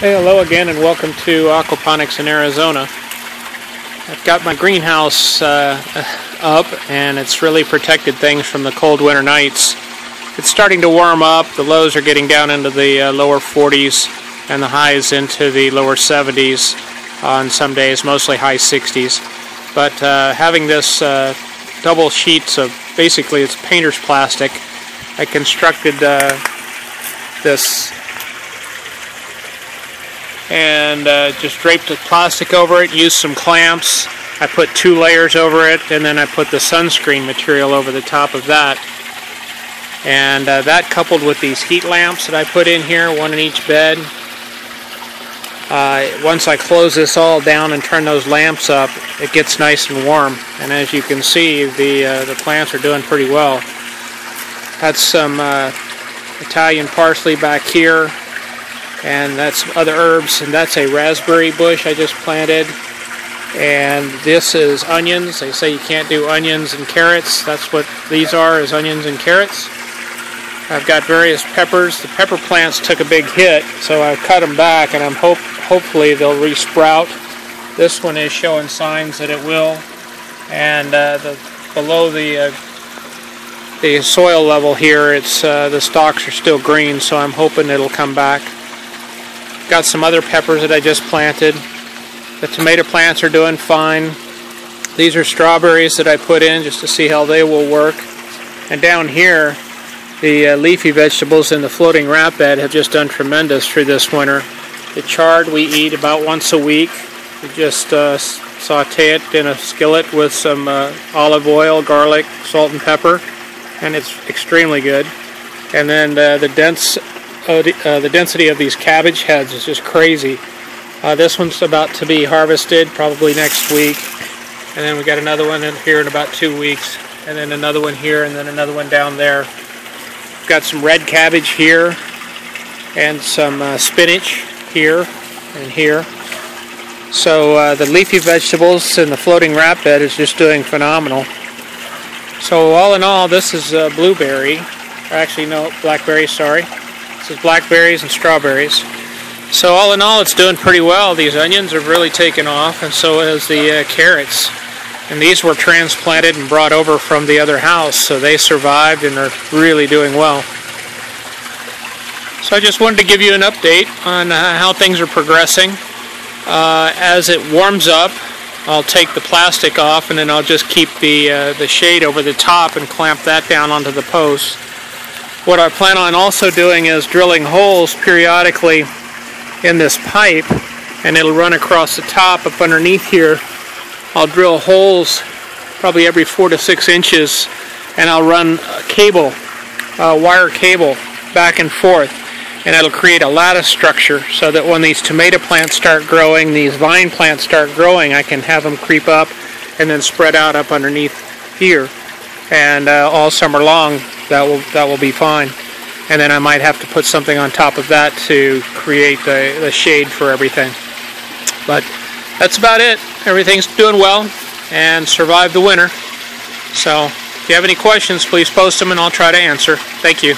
Hey, hello again and welcome to Aquaponics in Arizona. I've got my greenhouse up and it's really protected things from the cold winter nights. It's starting to warm up. The lows are getting down into the lower 40s and the highs into the lower 70s on some days, mostly high 60s. But having this double sheets of, basically it's painter's plastic, I constructed this and just draped the plastic over it, used some clamps. I put 2 layers over it, and then I put the sunscreen material over the top of that. And that coupled with these heat lamps that I put in here, one in each bed. Once I close this all down and turn those lamps up, it gets nice and warm. And as you can see, the plants are doing pretty well. That's some Italian parsley back here. And that's other herbs, and that's a raspberry bush I just planted. And this is onions. They say you can't do onions and carrots. That's what these are, is onions and carrots. I've got various peppers. The pepper plants took a big hit, so I've cut them back, and I'm hopefully they'll resprout. This one is showing signs that it will. And below the soil level here, it's the stalks are still green, so I'm hoping it'll come back. Got some other peppers that I just planted. The tomato plants are doing fine. These are strawberries that I put in just to see how they will work. And down here, the leafy vegetables in the floating wrap bed have just done tremendous through this winter. The chard we eat about once a week. We just saute it in a skillet with some olive oil, garlic, salt and pepper, and it's extremely good. And then the density of these cabbage heads is just crazy. This one's about to be harvested probably next week, and then we got another one in here in about 2 weeks, and then another one here, and then another one down there. We've got some red cabbage here and some spinach here and here. So the leafy vegetables in the floating wrap bed is just doing phenomenal. So all in all, this is blueberry, or actually no, blackberry, sorry. This is blackberries and strawberries. So all in all, it's doing pretty well. These onions have really taken off, and so has the carrots. And these were transplanted and brought over from the other house, so they survived and are really doing well. So I just wanted to give you an update on how things are progressing. As it warms up, I'll take the plastic off, and then I'll just keep the shade over the top and clamp that down onto the post. What I plan on also doing is drilling holes periodically in this pipe, and it'll run across the top up underneath here. I'll drill holes probably every 4 to 6 inches, and I'll run cable, wire cable back and forth, and it'll create a lattice structure so that when these tomato plants start growing, these vine plants start growing, I can have them creep up and then spread out up underneath here. And all summer long, that will be fine. And then I might have to put something on top of that to create the shade for everything. But that's about it. Everything's doing well and survived the winter. So if you have any questions, please post them and I'll try to answer. Thank you.